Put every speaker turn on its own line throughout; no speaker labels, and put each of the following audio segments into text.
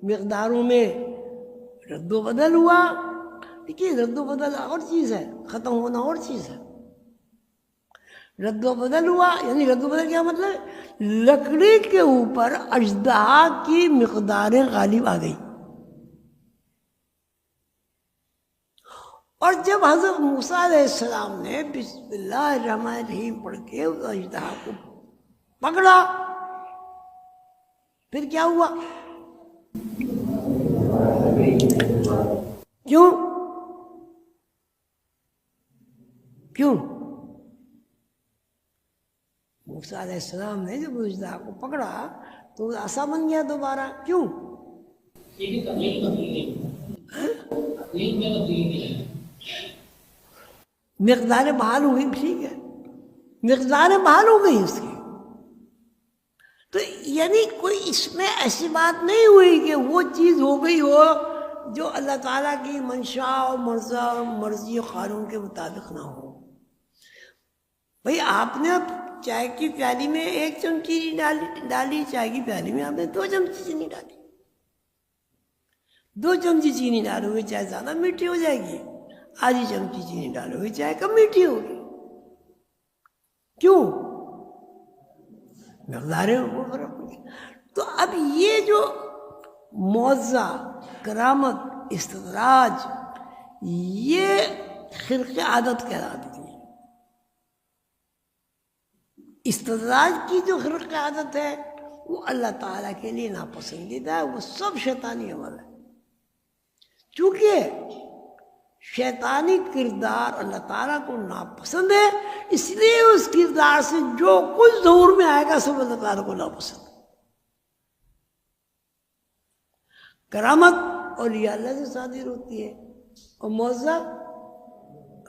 مقداروں میں رد و بدل ہوا. دیکھیے رد و بدل اور چیز ہے، ختم ہونا اور چیز ہے. رد و بدل ہوا یعنی رد و بدل کیا مطلب؟ لکڑی کے اوپر اژدہا کی مقداریں غالب آ گئی. اور جب حضرت موسیٰ علیہ السلام نے بسم اللہ الرحمن الرحیم پڑھ کے اس اژدہا کو پکڑا، پھر کیا ہوا؟ کیوں؟ موسیٰ علیہ السلام نے جب اژدہا کو پکڑا تو عصا بن گیا دوبارہ. کیوں؟ مقداریں بحال ہو گئی. ٹھیک ہے، مقداریں بحال ہو گئی اس کی. تو یعنی کوئی اس میں ایسی بات نہیں ہوئی کہ وہ چیز ہو گئی ہو جو اللہ تعالیٰ کی منشاء اور مرضی و قانون کے مطابق نہ ہو. بھئی آپ نے چائے کی پیالی میں 1 چمچی ڈالی، چائے کی پیالی میں آپ نے 2 چمچی چینی ڈالی. 2 چمچی چینی ڈالو گے چائے زیادہ میٹھی ہو جائے گی، آدھی چمچی چینی ڈالو گے چائے کم میٹھی ہوگی. کیوں؟ مقداریں وہ فرق ہوگی. تو اب یہ جو معجزہ، کرامت، استدراج، یہ خرق عادت کہلاتی ہے. استدراج کی جو خرق عادت ہے وہ اللہ تعالیٰ کے لیے ناپسندیدہ ہے، وہ سب شیطانی عمل ہے. چونکہ شیطانی کردار اللہ تعالیٰ کو ناپسند ہے، اس لیے اس کردار سے جو کچھ ظہور میں آئے گا سب اللہ تعالیٰ کو ناپسند ہے. کرامت اولیاء اللہ سے صادر ہوتی ہے اور معجزہ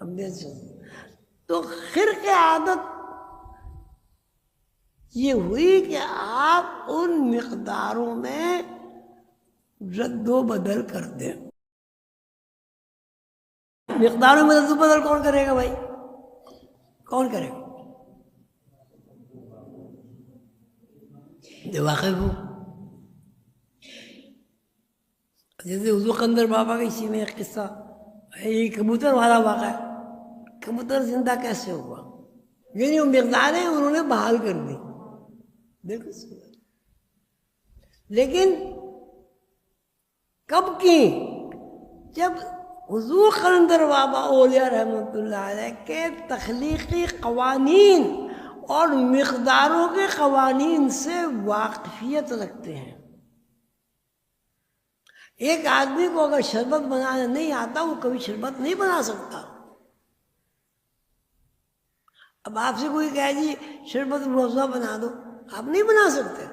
انبیاء سے. تو خرق عادت یہ ہوئی کہ آپ ان مقداروں میں رد و بدل کر دیں. مقداروں میں رد و بدل کون کرے گا بھائی؟ کون کرے گا؟ جو واقف ہو. جیسے حضور قندر بابا کا اسی میں ایک قصہ، یہ کبوتر والا واقعہ ہے. کبوتر زندہ کیسے ہوا؟ یعنی وہ مقداریں انہوں نے بحال کر دی. بالکل صحیح. لیکن کب کی؟ جب حضور قلندر بابا اولیاء رحمۃ اللہ علیہ کے تخلیقی قوانین اور مقداروں کے قوانین سے واقفیت رکھتے ہیں. ایک آدمی کو اگر شربت بنانا نہیں آتا وہ کبھی شربت نہیں بنا سکتا. اب آپ سے کوئی کہے جی شربت روزہ بنا دو، آپ نہیں بنا سکتے.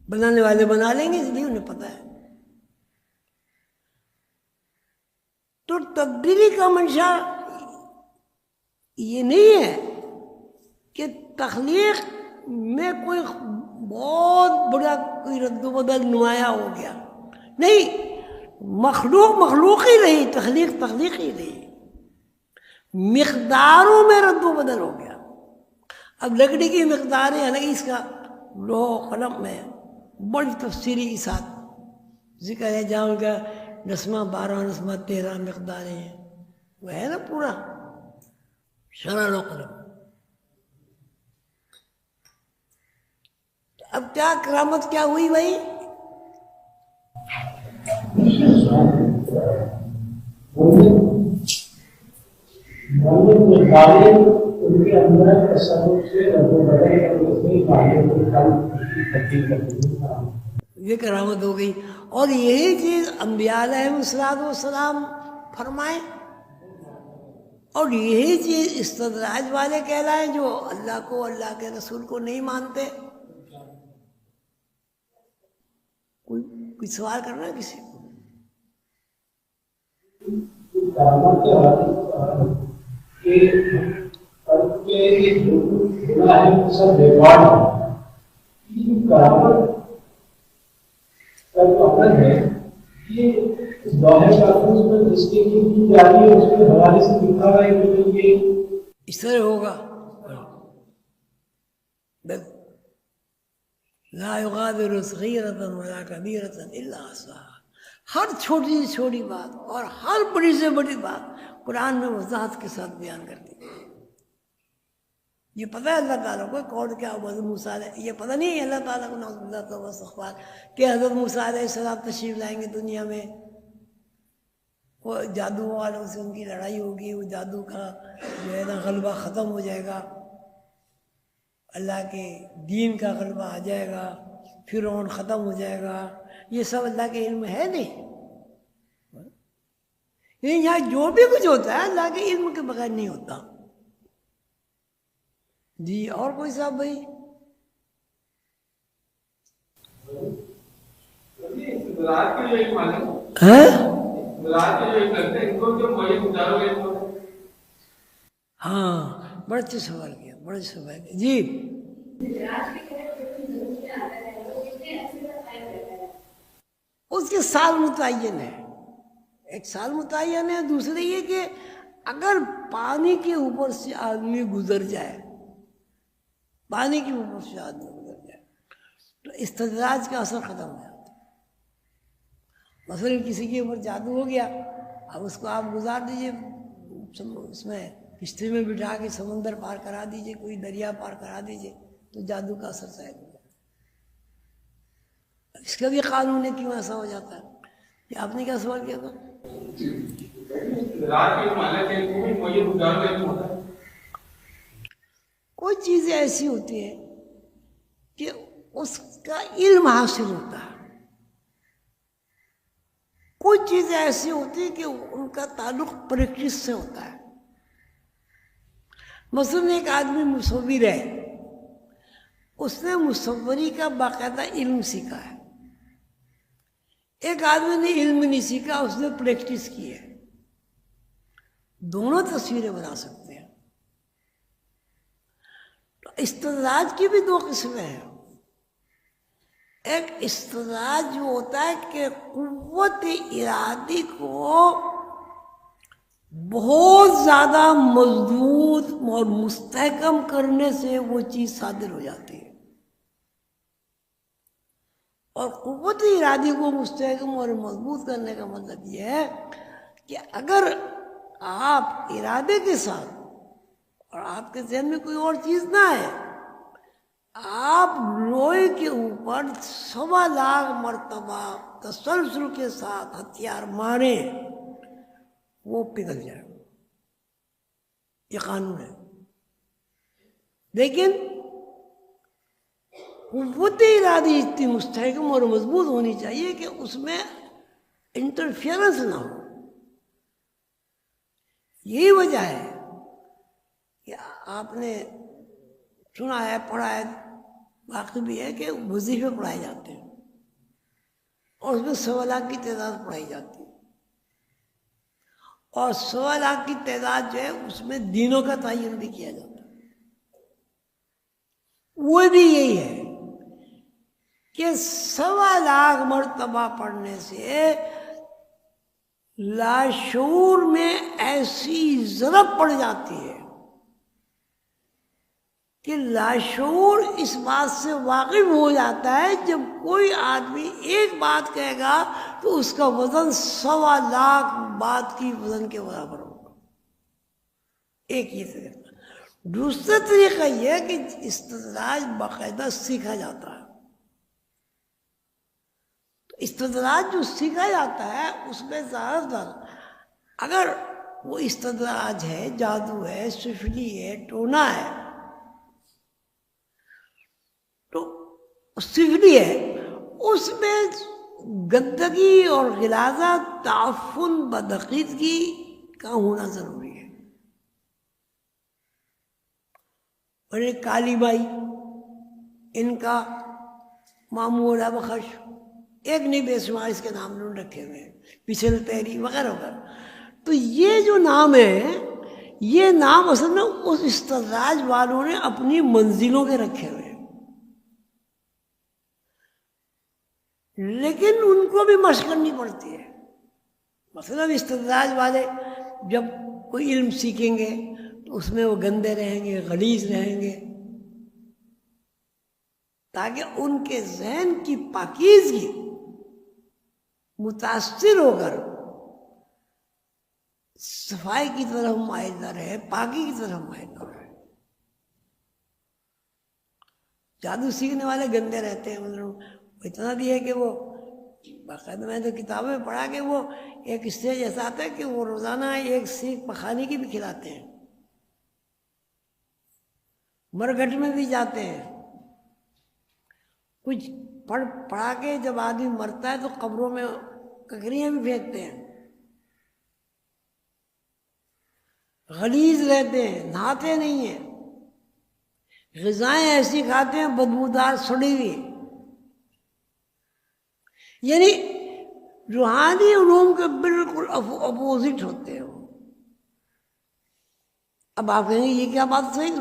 بنانے والے بنا لیں گے، اس لیے انہیں پتہ ہے. تو تبدیلی کا منشا یہ نہیں ہے کہ تخلیق میں کوئی بہت بڑا کوئی رد و بدل نمایاں ہو گیا. نہیں، مخلوق ہی رہی، تخلیق ہی رہی، مقداروں میں رد و بدل ہو گیا. اب لکڑی کی مقداریں الگ، اس کا لوح قلم میں بڑی تفصیلی کے ساتھ ذکر ہے، جہاں ان کا 10واں 12واں 10واں 13 مقداریں ہیں، وہ ہے نا پورا شرح لوح قلم. اب کیا کرامت کیا ہوئی بھائی؟ یہ کرامت ہو گئی. اور یہی چیز انبیاء علیہ السلام فرمائیں، اور یہی چیز استدراج والے کہلائیں جو اللہ کو، اللہ کے رسول کو نہیں مانتے. کوئی سوال کرنا ہے کسی کو؟ اس طرح ہوگا. لا یغادر صغیرۃ ولا کبیرۃ الا احصاها، ہر چھوٹی سے چھوٹی بات اور ہر بڑی سے بڑی بات قرآن میں وضاحت کے ساتھ بیان کر دی۔ یہ پتہ ہے اللہ تعالیٰ کو کون کیا حضرت موسیٰ علیہ، یہ پتہ نہیں ہے اللہ تعالیٰ کو نعوذ باللہ توبہ استغفار کہ حضرت موسیٰ علیہ السلام تشریف لائیں گے دنیا میں، وہ جادو والوں سے ان کی لڑائی ہوگی، وہ جادو کا جو ہے نا غلبہ ختم ہو جائے گا، اللہ کے دین کا غلبہ آ جائے گا، فرعون ختم ہو جائے گا، یہ سب اللہ کے علم ہے نہیں۔ یہاں جو بھی کچھ ہوتا ہے اللہ کے علم کے بغیر نہیں ہوتا۔ جی اور کوئی صاحب بھائی؟ ہاں بڑا اچھا سوال کیا، بڑا اچھا سوال کیا جی۔ اس کے سال متعین ہے، ایک سال متعین ہے، دوسرے یہ کہ اگر پانی کے اوپر سے آدمی گزر جائے، پانی کے اوپر سے آدمی گزر جائے تو استدراج کا اثر ختم ہو جاتا ہے۔ مثلا کسی کے اوپر جادو ہو گیا، اب اس کو آپ گزار دیجئے، اس میں کشتی میں بٹھا کے سمندر پار کرا دیجئے، کوئی دریا پار کرا دیجئے تو جادو کا اثر ظاہر ہو جاتا ہے۔ اس کا بھی قانون ہے کیوں ایسا ہو جاتا ہے؟ کہ آپ نے کیا سوال کیا تھا؟ کوئی چیزیں ایسی ہوتی ہیں کہ اس کا علم حاصل ہوتا ہے، کوئی چیزیں ایسی ہوتی ہیں کہ ان کا تعلق پریکٹس سے ہوتا ہے۔ مثلا ایک آدمی مصور ہے، اس نے مصوری کا باقاعدہ علم سیکھا ہے، ایک آدمی نے علم نہیں سیکھا، اس نے پریکٹس کی ہے، دونوں تصویریں بنا سکتے ہیں۔ تو استدراج کی بھی دو قسمیں ہیں، ایک استدراج جو ہوتا ہے کہ قوت ارادی کو بہت زیادہ مضبوط اور مستحکم کرنے سے وہ چیز صادر ہو جاتی ہے، اور قوت ارادی کو مستحکم اور مضبوط کرنے کا مطلب یہ ہے کہ اگر آپ ارادے کے ساتھ اور آپ کے ذہن میں کوئی اور چیز نہ ہے، آپ لوہے کے اوپر 1.25 مرتبہ تسلسل کے ساتھ ہتھیار ماریں، وہ پگھل جائے، یہ قانون ہے۔ لیکن قوت ارادی اتنی مستحکم اور مضبوط ہونی چاہیے کہ اس میں انٹرفیئرنس نہ ہو۔ یہی وجہ ہے کہ آپ نے سنا ہے، پڑھا ہے، واقعی بھی ہے کہ وظیفے پڑھائے جاتے ہیں اور اس میں 1.25 لاکھ کی تعداد پڑھائی جاتی ہے، اور 1.25 لاکھ کی تعداد جو ہے اس میں دینوں کا تعین بھی کیا جاتا ہے۔ وہ بھی یہی ہے کہ 1.25 لاکھ مرتبہ پڑھنے سے لاشعور میں ایسی ضرب پڑ جاتی ہے کہ لاشعور اس بات سے واقف ہو جاتا ہے، جب کوئی آدمی ایک بات کہے گا تو اس کا وزن 1.25 لاکھ بات کی وزن کے برابر ہوگا۔ ایک یہ طریقہ۔ دوسرا طریقہ یہ ہے کہ استدراج باقاعدہ سیکھا جاتا ہے۔ تو استدراج جو سیکھا جاتا ہے اس میں زیادہ تر اگر وہ استدراج ہے، جادو ہے، سفلی ہے، ٹونا ہے، تو سفلی ہے، اس میں گندگی اور غلاظت، تعفن، بدعقیدگی کا ہونا ضروری ہے۔ اور ایک کالی بائی، ان کا مامور بخش، ایک نہیں بے شمار اس کے نام انہوں نے رکھے ہوئے ہیں، پچھل تیری وغیرہ وغیرہ۔ تو یہ جو نام ہے، یہ نام اصل میں اس استدراج والوں نے اپنی منزلوں کے رکھے ہوئے ہیں، لیکن ان کو بھی مشق کرنی پڑتی ہے۔ مثلا استدراج والے جب کوئی علم سیکھیں گے تو اس میں وہ گندے رہیں گے، غلیظ رہیں گے، تاکہ ان کے ذہن کی پاکیزگی متاثر ہو کر صفائی کی طرف مائل نہ رہے، پاکی کی طرف مائل نہ رہے۔ جادو سیکھنے والے گندے رہتے ہیں، اتنا بھی ہے کہ وہ باقاعدہ میں نے کتابوں میں پڑھا کہ وہ ایک اسٹیج ایسا آتا ہے کہ وہ روزانہ ایک سیخ پخانے کی بھی کھلاتے ہیں، مرگھٹ میں بھی جاتے ہیں۔ کچھ پڑھا کے جب آدمی مرتا ہے تو قبروں میں ککریاں بھی پھینکتے ہیں، غلیظ رہتے ہیں، نہاتے نہیں ہیں، غذائیں ایسی کھاتے ہیں بدبودار سڑی ہوئی، یعنی روحانی علوم کے بالکل اپوزٹ ہوتے ہیں۔ اب آپ کہیں گے یہ کیا بات صحیح،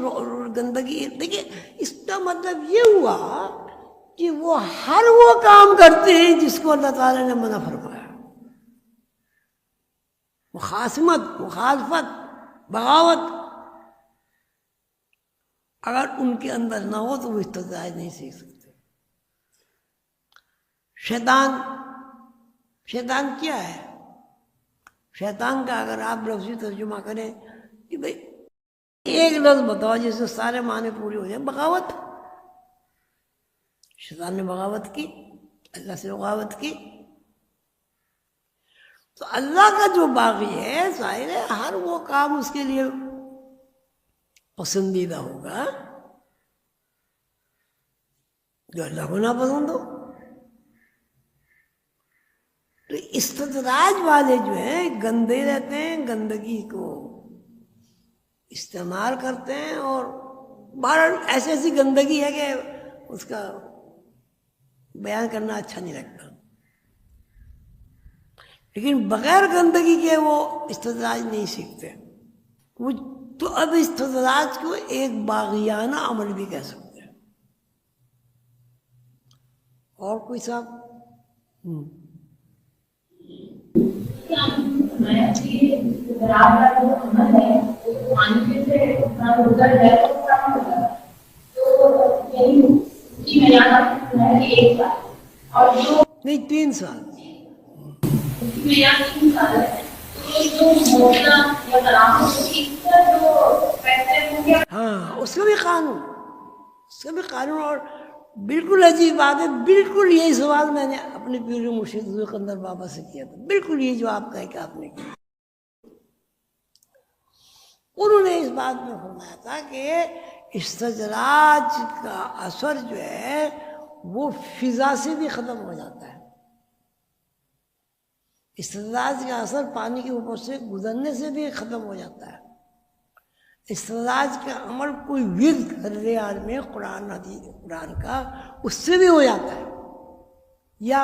گندگی؟ دیکھیے اس کا مطلب یہ ہوا کہ وہ ہر وہ کام کرتے ہیں جس کو اللہ تعالیٰ نے منع فرمایا۔ مخاصمت، مخالفت، بغاوت اگر ان کے اندر نہ ہو تو وہ استدراج نہیں سیکھ سکتے۔ شیطان کیا ہے؟ شیطان کا اگر آپ لفظی ترجمہ کریں کہ بھئی ایک لفظ بتاؤ جس سے سارے معنی پوری ہو جائیں، بغاوت۔ شیطان نے بغاوت کی، اللہ سے بغاوت کی۔ تو اللہ کا جو باغی ہے، ظاہر ہے ہر وہ کام اس کے لیے پسندیدہ ہوگا جو اللہ کو ناپسند ہو۔ تو استدراج والے جو ہیں گندے رہتے ہیں، گندگی کو استعمال کرتے ہیں، اور بہرحال ایسی ایسی گندگی ہے کہ اس کا بیان کرنا اچھا نہیں لگتا، لیکن بغیر گندگی کے وہ استدراج نہیں سیکھتے۔ وہ تو اب استدراج کو ایک باغیانہ عمل بھی کہہ سکتے ہیں۔ اور کوئی صاحب؟ نہیں 3 سال۔ ہاں اس کا بھی قانون، اور بالکل عجیب بات ہے، بالکل یہی سوال میں نے اپنے پیر مرشد حضور قندر بابا سے کیا تھا، بالکل یہ جو آپ کہہ کہ آپ نے کیا۔ انہوں نے اس بات میں فرمایا تھا کہ استدراج کا اثر جو ہے وہ فضا سے بھی ختم ہو جاتا ہے۔ استدراج کا اثر پانی کے اوپر سے گزرنے سے بھی ختم ہو جاتا ہے۔ استدراج کا عمل کوئی ورد کر لے آدمی قرآن کا، اس سے بھی ہو جاتا ہے، یا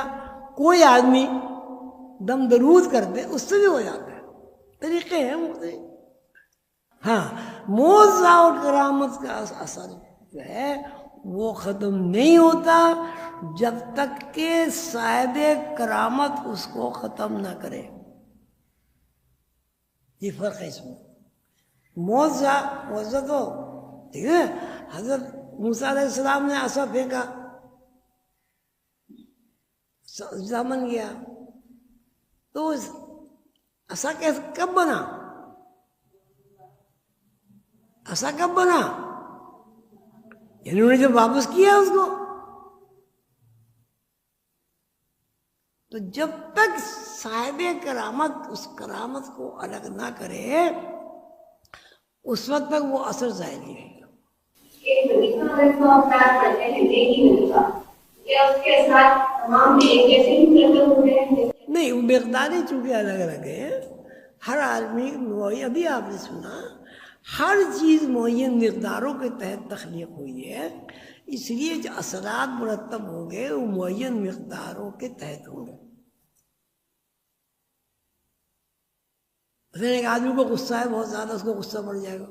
کوئی آدمی دم درود کر دے اس سے بھی ہو جاتا ہے، طریقے ہیں مختلف۔ ہاں معجزہ اور کرامت کا اثر جو ہے وہ ختم نہیں ہوتا جب تک کہ صاحب کرامت اس کو ختم نہ کرے۔ یہ فرق ہے اس میں۔ معجزہ تو ٹھیک ہے، حضرت موسیٰ علیہ السلام نے عصا پھینکا، سبزہ بن گیا، تو عصا کب بنا؟ عصا کب بنا؟ یعنی انہوں نے جب واپس کیا اس کو۔ تو جب تک صاحب کرامت اس کرامت کو الگ نہ کرے اس وقت تک وہ اثر ظاہر نہیں رہے گا۔ نہیں، وہ مقداریں چونکہ الگ الگ ہیں، ہر آدمی ابھی آپ نے سنا ہر چیز معین مقداروں کے تحت تخلیق ہوئی ہے، اس لیے جو اثرات مرتب ہوں گے وہ معین مقداروں کے تحت ہوں گے۔ مثلا ایک آدمی کو غصہ ہے بہت زیادہ، اس کو غصہ بڑھ جائے گا،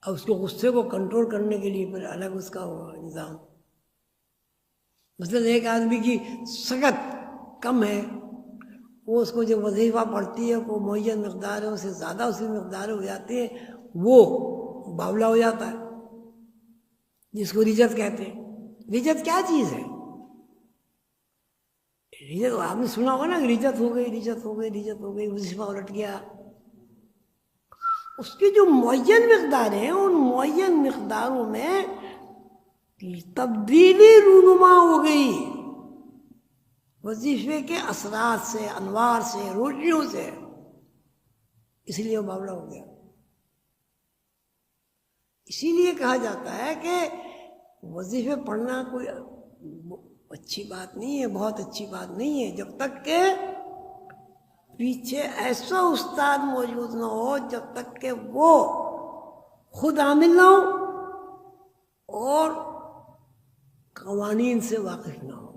اب اس کو غصے کو کنٹرول کرنے کے لیے پھر الگ اس کا ہوگا نظام۔ مثلا ایک آدمی کی سکت کم ہے، وہ اس کو جو وظیفہ پڑتی ہے وہ معین مقدار ہے، اس سے زیادہ اس کی مقدار ہو جاتی ہے وہ باولا ہو جاتا ہے۔ جس کو رجت کہتے ہیں. رجت کیا چیز ہے؟ رجت آپ نے سنا ہوگا نا کہ رجت ہو گئی، رجت ہو گئی، رجت ہو گئی، وظیفہ الٹ گیا. اس کی جو معین مقدار ہیں ان معین مقداروں میں تبدیلی رونما ہو گئی وظیفے کے اثرات سے، انوار سے، روشنیوں سے، اس لیے وہ معاملہ ہو گیا. اسی لیے کہا جاتا ہے کہ وظیفے پڑھنا کوئی اچھی بات نہیں ہے، بہت اچھی بات نہیں ہے، جب تک کہ پیچھے ایسا استاد موجود نہ ہو، جب تک کہ وہ خود عامل نہ ہو اور قوانین سے واقف نہ ہو.